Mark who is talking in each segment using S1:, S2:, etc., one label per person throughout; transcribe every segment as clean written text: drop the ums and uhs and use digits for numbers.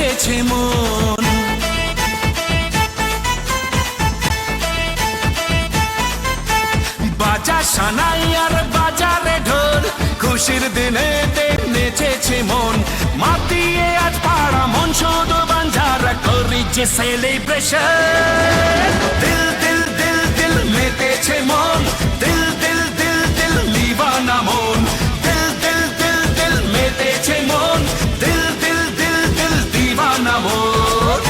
S1: নেচেছে মন। বাজা সানাই আর বাজারে ঢোল, খুশির দিনে নেচেছে মন। মাতিয়ে আজ পাড়া মন শুধু বাঞ্জারা করি যে সেলিব্রেশন। দিল দিল দিল দিল মেতেছে মন, দিল দিল দিল দিল দিওয়ানা মন। দিল দিল দিল দিল মেতেছে মন, দিল দিল দিল দিল দিওয়ানা মন।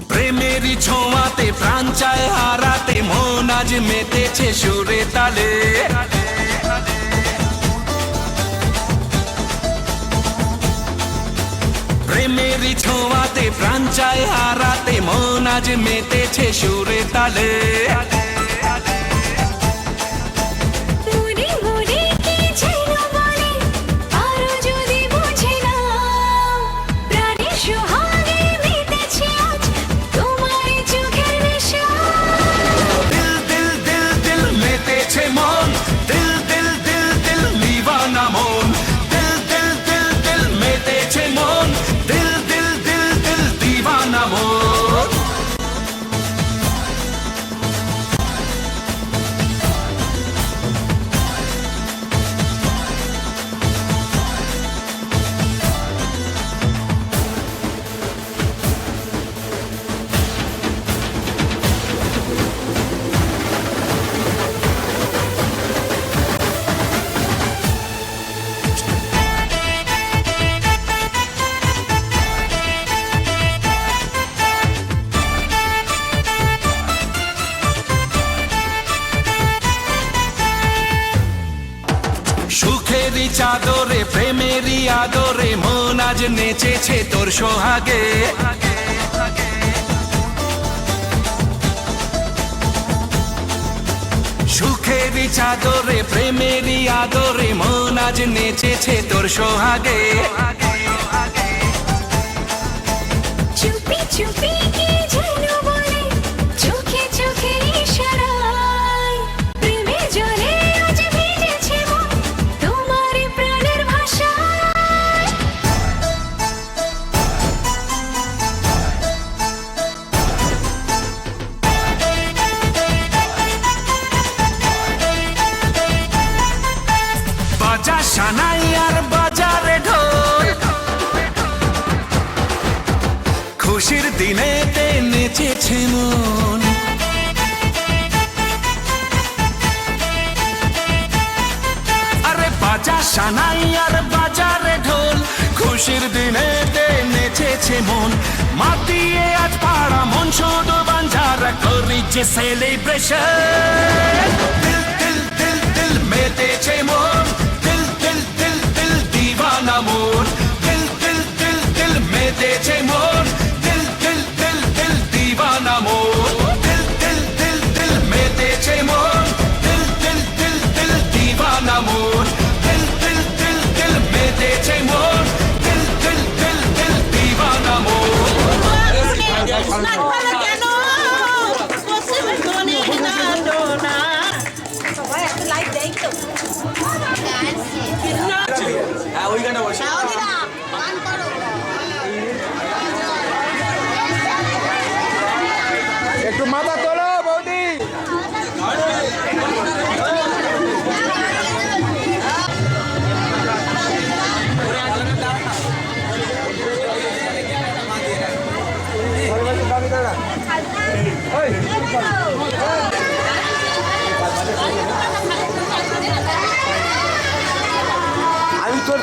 S1: প্রেমেরই ছোঁয়াতে প্রাণ চায় হারাতে, মন আজ মেতেছে সুরে তালে। প্রেমেরই ছোঁয়াতে প্রাণ চায় হারাতে, মন আজ মেতেছে সুরে তালে। সুখেরই চাদরে প্রেমেরই আদরে, মন আজ নেচেছে তোর সোহাগে। সুখেরই চাদরে প্রেমেরই আদরে, মন আজ নেচেছে তোর সোহাগে। চুপি চুপি কি যেন বলে, চোখে চোখে ইশারায়, প্রেমে জলে আজ ভিজেছে মন তোমার প্রাণের ভাষায়। বাজা সানাই আর বাজারে ঢোল, খুশির দিনে নেচেছে মন। আরে বাজা সানাই আর বাজারে ঢোল, খুশির দিনে নেচেছে মন। মাতিয়ে আজ পাড়া মন শুধু বাঞ্জারা করি যে সেলিব্রেশন। দিল দিল দিল দিল মেতেছে মন, দিল দিল দিল দিল দিওয়ানা মন। দিল দিল দিল দিল মেতেছে মন, দিল দিল দিল দিল দিওয়ানা মন। দিল দিল দিল দিল মেতেছে মন, দিল দিল দিল দিল দিওয়ানা মন। দিল দিল দিল দিল মেতেছে মন, দিল দিল দিল দিল দিওয়ানা মন।
S2: সবাই একটা লাইক দেয় তো।
S3: হ্যাঁ ওইখানে বসে একটু মাথা তোলো বৌদি। আমি তোর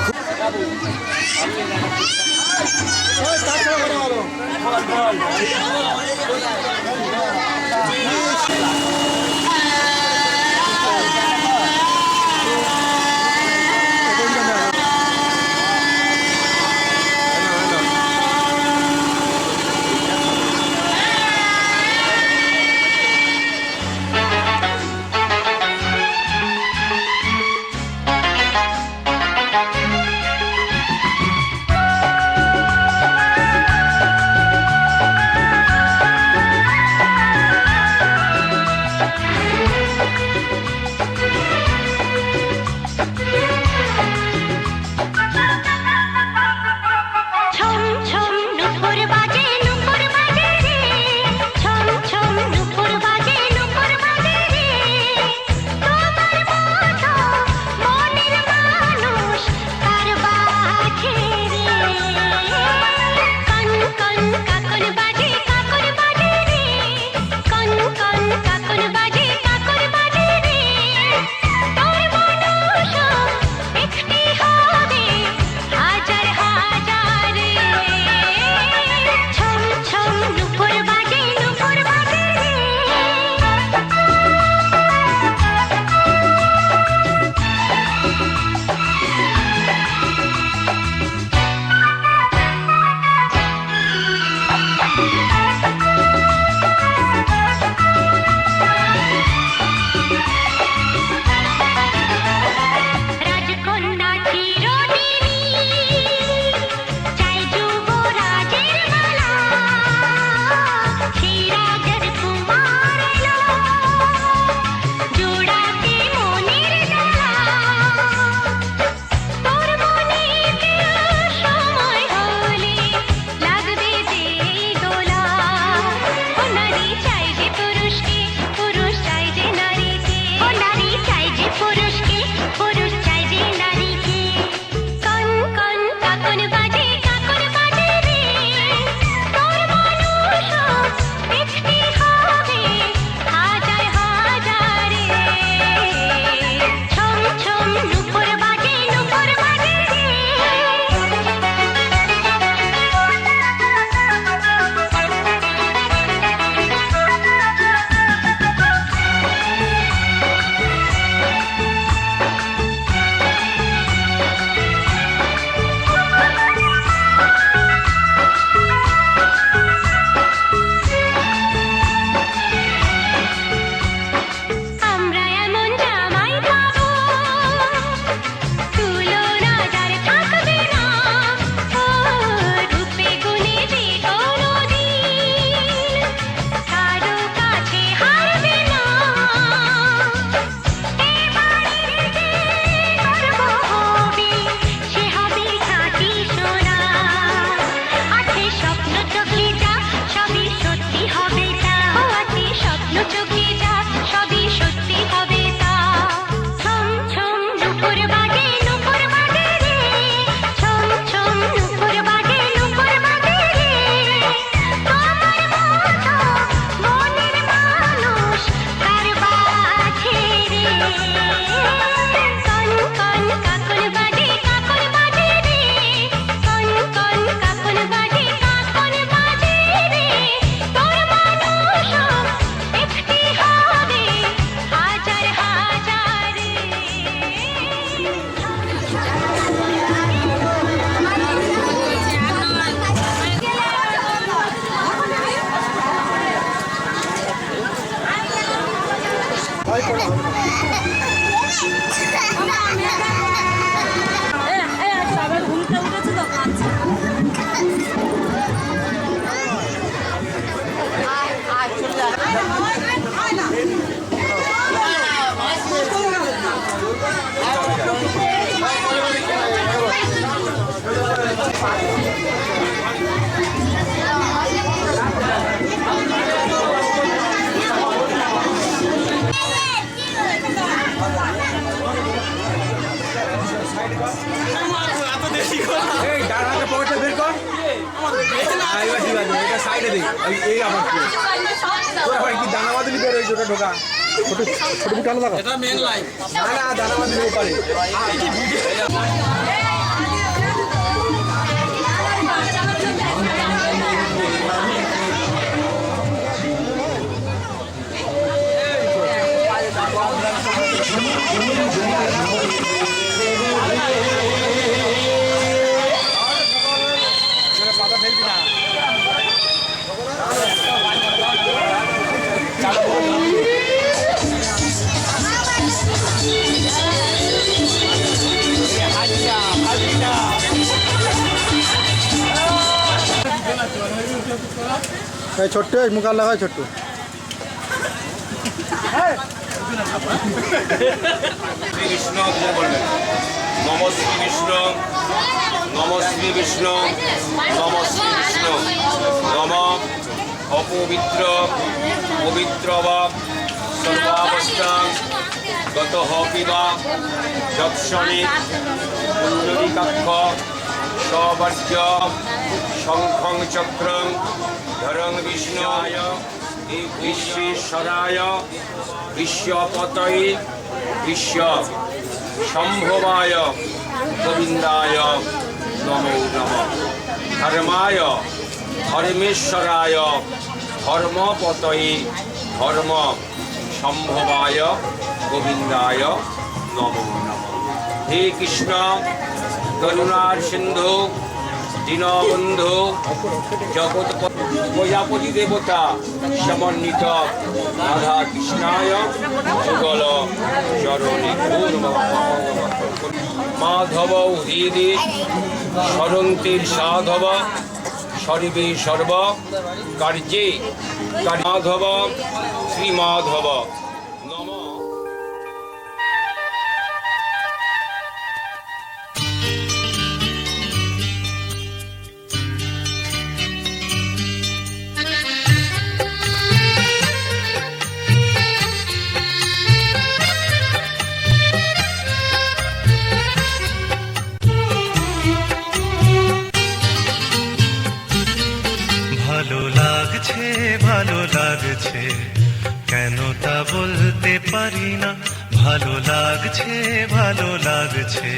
S3: এই ডান হাতে পকেটটা বের কর এবার ঠিক আছে এটা সাইডে দিই এই আবার কি তোর আবার কি দানা বাদলি বের হয়েছে ওটা ঢোকা ছোট ছোট বুট আলাদা এটা মেন লাইন না না দানা বাদলি পারে পাতা ফেলবি না ছোট্ট মুখ লাগায় ছোট্ট
S4: শ্রী বিষ্ণু বলবেন নম শ্রী বিষ্ণু নম শ্রী বিষ্ণু নম শ্রী বিষ্ণু নম অপবিত্র পবিত্র বা সর্বাবস্থাং গত পিবা যৎসনি পুণ্ডরীকাক্ষ সবর্জ্য শঙ্খং চক্রং ধরং বিষ্ণুয় বিশ্বেশ্বরায় বিশ্বপতয়ে বিশ্ব সম্ভবায় গোবিন্দায় নমো নমঃ ধর্মায় ধর্মেশ্বরায় ধর্মপতয়ে ধর্ম সম্ভবায় গোবিন্দায় নমো নমঃ। হে কৃষ্ণ করুণার সিন্ধু দীনবন্ধু জগৎ প্রজাপতি দেবতা সমন্বিত রাধা কৃষ্ণায় যুগল চরণে মাধব হৃদি সরন্তীর সাধব সর্বে সর্ব কার্যে মাধব শ্রীমাধব নম।
S5: ভালো লাগছে কেন তা বলতে পারি না ভালো লাগছে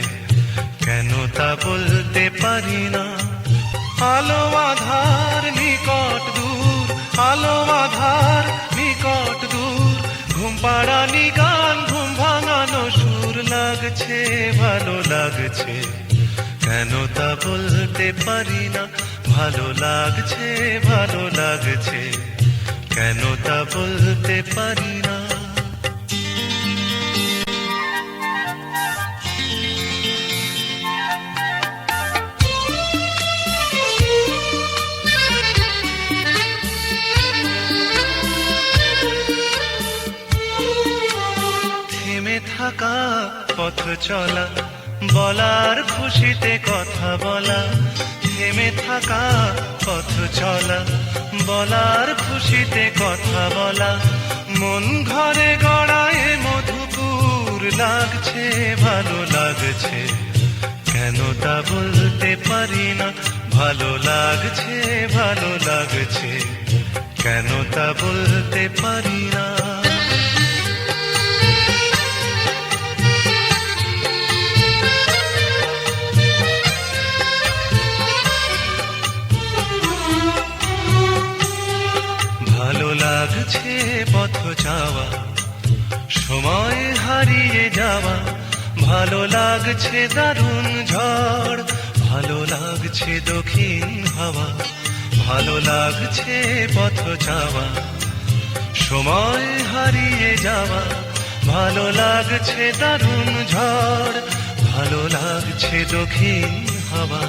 S5: কেন তা বলতে পারি না আলো আধার নিকট দূর আলো আধার নিকট দূর ঘুম পাড়ানি গান ঘুম ভাঙানো সুর লাগছে ভালো লাগছে কেন তা বলতে পারি না ভালো লাগছে কেন তা বলতে পারি না থেমে থাকা পথ চলা বলার খুশিতে কথা বলা থেমে থাকা পথ চলা বলার খুশিতে কথা বলা মন ঘরে গড়ায় মধুপুর লাগছে ভালো লাগছে কেন তা বলতে পারি না ভালো লাগছে কেন তা বলতে পারি না ভালো লাগছে পথ যাওয়া সময় হারিয়ে যাওয়া ভালো লাগছে দারুণ ঝড় ভালো লাগছে দক্ষিণ হাওয়া ভালো লাগছে পথ যাওয়া সময় হারিয়ে যাওয়া ভালো লাগছে দারুণ ঝড় ভালো লাগছে দক্ষিণ হাওয়া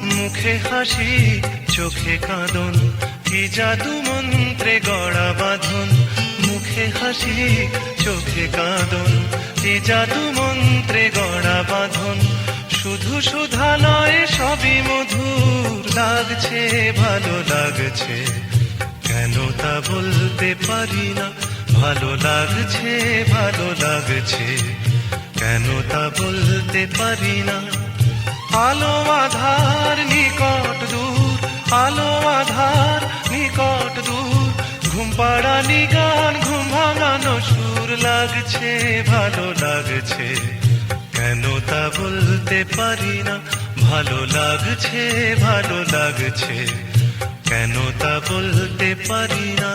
S5: মুখে হাসি চোখে কাঁদন, কি জাদু মন্ত্রে গড়া বাঁধন। মুখে হাসি, চোখে কাঁদন, কি জাদু মন্ত্রে গড়া বাঁধন। শুধু সুধা নয়, সবই মধুর লাগছে, ভালো লাগছে, কেন তা বলতে পারি না। ভালো লাগছে, ভালো লাগছে, কেন তা বলতে পারি না। আলো আধার নিকট দূর, আলো আধার নিকট দূর, ঘুম পাড়ানি গান, ঘুম ভাঙানো সুর লাগছে, ভালো লাগছে, কেন তা বলতে পারি না। ভালো লাগছে, ভালো লাগছে, কেন তা বলতে পারি না।